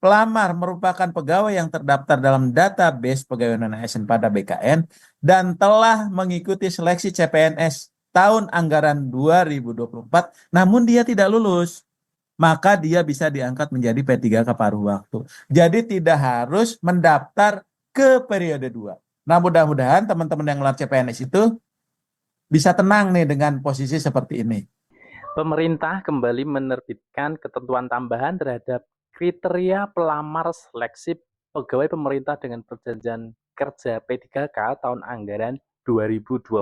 pelamar merupakan pegawai yang terdaftar dalam database pegawai non-ASN pada BKN dan telah mengikuti seleksi CPNS tahun anggaran 2024, namun dia tidak lulus, maka dia bisa diangkat menjadi P3K paruh waktu. Jadi tidak harus mendaftar ke periode 2. Nah, mudah-mudahan teman-teman yang ngelar CPNS itu bisa tenang nih dengan posisi seperti ini. Pemerintah kembali menerbitkan ketentuan tambahan terhadap kriteria pelamar seleksi pegawai pemerintah dengan perjanjian kerja P3K tahun anggaran 2024.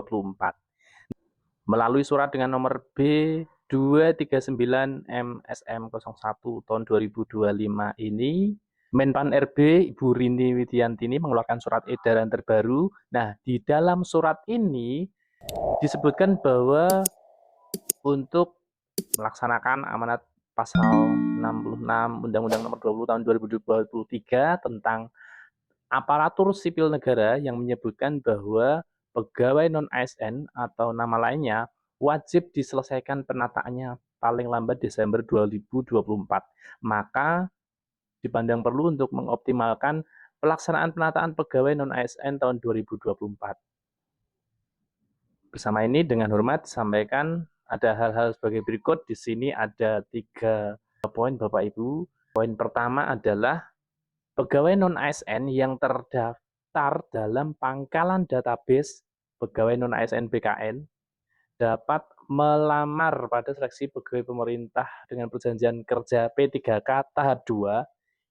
Melalui surat dengan nomor B239 MSM01 tahun 2025 ini, Menpan RB Ibu Rini Widiantini mengeluarkan surat edaran terbaru. Nah, di dalam surat ini disebutkan bahwa untuk melaksanakan amanat pasal 66 Undang-Undang Nomor 20 Tahun 2023 tentang aparatur sipil negara yang menyebutkan bahwa pegawai non-ASN atau nama lainnya wajib diselesaikan penataannya paling lambat Desember 2024. Maka dipandang perlu untuk mengoptimalkan pelaksanaan penataan pegawai non-ASN tahun 2024. Bersama ini dengan hormat disampaikan ada hal-hal sebagai berikut. Di sini ada 3 poin Bapak Ibu. Poin pertama adalah pegawai non-ASN yang terdaftar dalam pangkalan database pegawai non-ASN BKN dapat melamar pada seleksi pegawai pemerintah dengan perjanjian kerja P3K tahap 2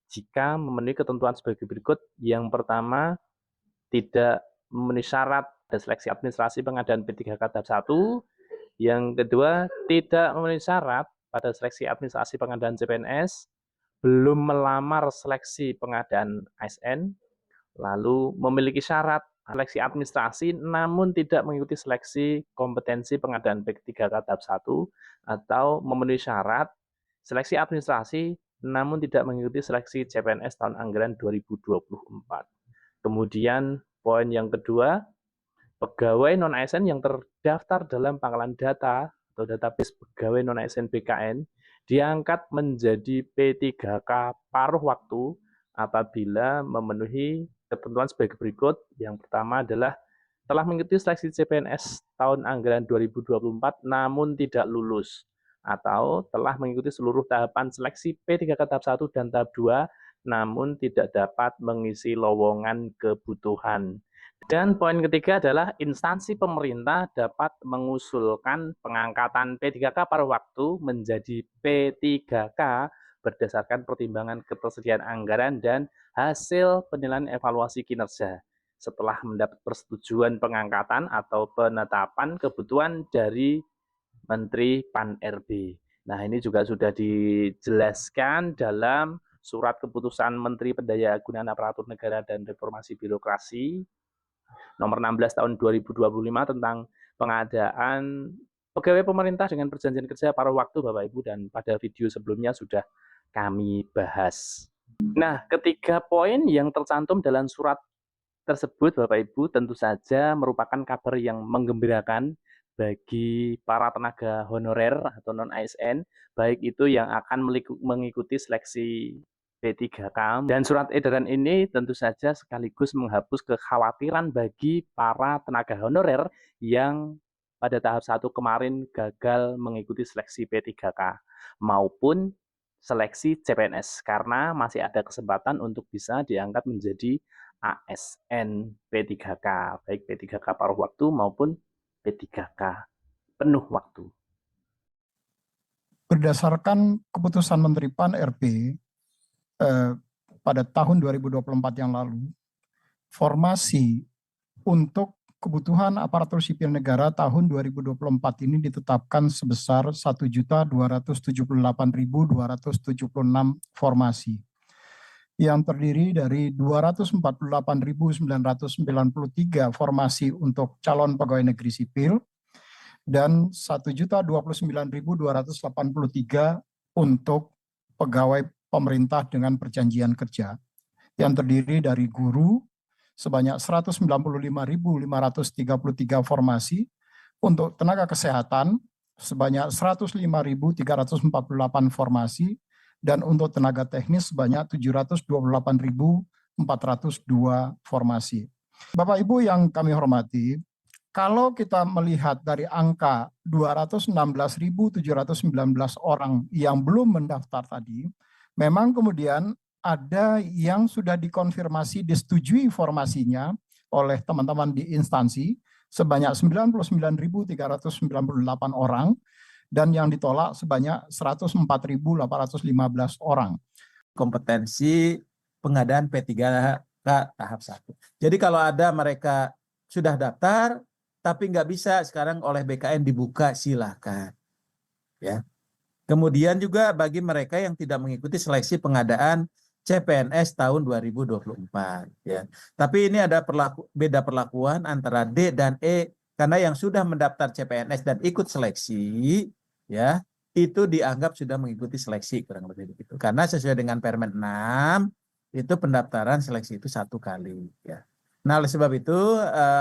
jika memenuhi ketentuan sebagai berikut. Yang pertama, tidak memenuhi syarat seleksi administrasi pengadaan P3K tahap 1. Yang kedua, tidak memenuhi syarat pada seleksi administrasi pengadaan CPNS, belum melamar seleksi pengadaan ASN, lalu memiliki syarat seleksi administrasi namun tidak mengikuti seleksi kompetensi pengadaan P3K tahap 1, atau memenuhi syarat seleksi administrasi namun tidak mengikuti seleksi CPNS tahun anggaran 2024. Kemudian poin yang kedua, pegawai non-ASN yang terdaftar dalam pangkalan data atau database pegawai non-ASN BKN diangkat menjadi P3K paruh waktu apabila memenuhi ketentuan sebagai berikut. Yang pertama adalah telah mengikuti seleksi CPNS tahun anggaran 2024 namun tidak lulus, atau telah mengikuti seluruh tahapan seleksi P3K tahap 1 dan tahap 2 namun tidak dapat mengisi lowongan kebutuhan. Dan poin ketiga adalah instansi pemerintah dapat mengusulkan pengangkatan P3K paruh waktu menjadi P3K berdasarkan pertimbangan ketersediaan anggaran dan hasil penilaian evaluasi kinerja setelah mendapat persetujuan pengangkatan atau penetapan kebutuhan dari Menteri Pan-RB. Nah, ini juga sudah dijelaskan dalam surat keputusan Menteri Pendayagunaan Aparatur Negara dan Reformasi Birokrasi nomor 16 tahun 2025 tentang pengadaan pegawai pemerintah dengan perjanjian kerja paruh waktu, Bapak Ibu, dan pada video sebelumnya sudah kami bahas. Nah, ketiga poin yang tercantum dalam surat tersebut, Bapak Ibu, tentu saja merupakan kabar yang menggembirakan bagi para tenaga honorer atau non-ASN, baik itu yang akan mengikuti seleksi P3K. Dan surat edaran ini tentu saja sekaligus menghapus kekhawatiran bagi para tenaga honorer yang pada tahap 1 kemarin gagal mengikuti seleksi P3K maupun seleksi CPNS, karena masih ada kesempatan untuk bisa diangkat menjadi ASN P3K, baik P3K paruh waktu maupun P3K penuh waktu. Berdasarkan keputusan Menteri Pan-RB pada tahun 2024 yang lalu, formasi untuk kebutuhan aparatur sipil negara tahun 2024 ini ditetapkan sebesar 1.278.276 formasi, yang terdiri dari 248.993 formasi untuk calon pegawai negeri sipil dan 1.029.283 untuk pegawai pemerintah dengan perjanjian kerja, yang terdiri dari guru sebanyak 195.533 formasi, untuk tenaga kesehatan sebanyak 105.348 formasi, dan untuk tenaga teknis sebanyak 728.402 formasi. Bapak Ibu yang kami hormati, kalau kita melihat dari angka 216.719 orang yang belum mendaftar tadi, memang kemudian ada yang sudah dikonfirmasi disetujui formasinya oleh teman-teman di instansi sebanyak 99.398 orang dan yang ditolak sebanyak 104.815 orang. Kompetensi pengadaan P3K tahap 1. Jadi kalau ada mereka sudah daftar tapi nggak bisa sekarang oleh BKN dibuka, silakan. Ya. Kemudian juga bagi mereka yang tidak mengikuti seleksi pengadaan CPNS tahun 2024. Ya. Tapi ini ada beda perlakuan antara D dan E karena yang sudah mendaftar CPNS dan ikut seleksi, ya itu dianggap sudah mengikuti seleksi kurang lebih begitu. Karena sesuai dengan Permen 6 itu pendaftaran seleksi itu 1 kali. Ya. Nah, oleh sebab itu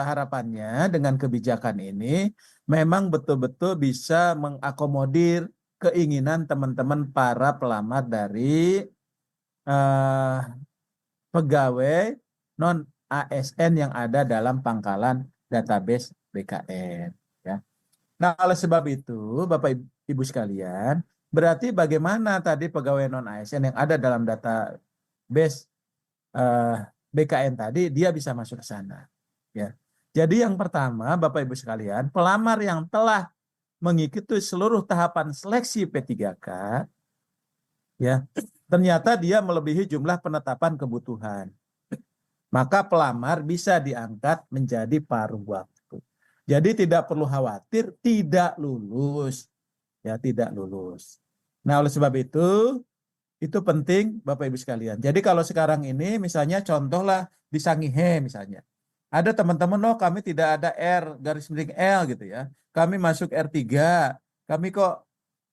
harapannya dengan kebijakan ini memang betul-betul bisa mengakomodir keinginan teman-teman para pelamar dari pegawai non ASN yang ada dalam pangkalan database BKN. Ya. Nah, oleh sebab itu, Bapak Ibu sekalian, berarti bagaimana tadi pegawai non ASN yang ada dalam database BKN tadi, dia bisa masuk ke sana. Ya. Jadi yang pertama, Bapak Ibu sekalian, pelamar yang telah mengikuti seluruh tahapan seleksi P3K, ya, ternyata dia melebihi jumlah penetapan kebutuhan. Maka pelamar bisa diangkat menjadi paruh waktu. Jadi tidak perlu khawatir tidak lulus. Ya, tidak lulus. Nah, oleh sebab itu penting Bapak Ibu sekalian. Jadi kalau sekarang ini misalnya contohlah di Sangihe misalnya. Ada teman-teman, oh kami tidak ada R_L gitu ya. Kami masuk R3. Kami kok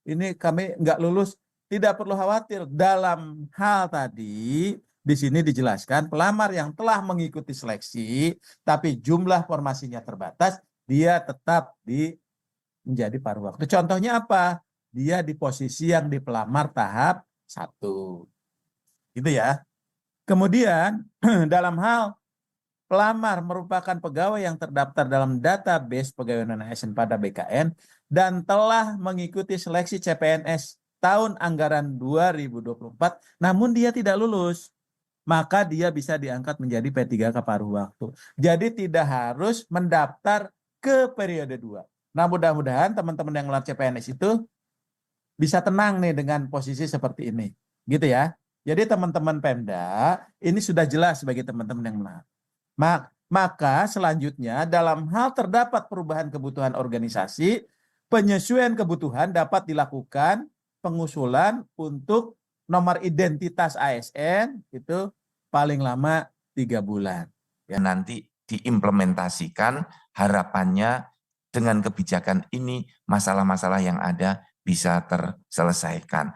ini kami nggak lulus. Tidak perlu khawatir. Dalam hal tadi di sini dijelaskan pelamar yang telah mengikuti seleksi tapi jumlah formasinya terbatas, dia tetap menjadi paruh waktu. Contohnya apa? Dia di posisi yang di pelamar tahap 1. Gitu ya. Kemudian dalam hal pelamar merupakan pegawai yang terdaftar dalam database pegawai non-ASN pada BKN dan telah mengikuti seleksi CPNS tahun anggaran 2024, namun dia tidak lulus, maka dia bisa diangkat menjadi P3K paruh waktu. Jadi tidak harus mendaftar ke periode 2. Nah, mudah-mudahan teman-teman yang melamar CPNS itu bisa tenang nih dengan posisi seperti ini. Gitu ya. Jadi teman-teman Pemda, ini sudah jelas bagi teman-teman yang melamar. Maka selanjutnya dalam hal terdapat perubahan kebutuhan organisasi, penyesuaian kebutuhan dapat dilakukan pengusulan untuk nomor identitas ASN itu paling lama 3 bulan. Ya, nanti diimplementasikan, harapannya dengan kebijakan ini masalah-masalah yang ada bisa terselesaikan.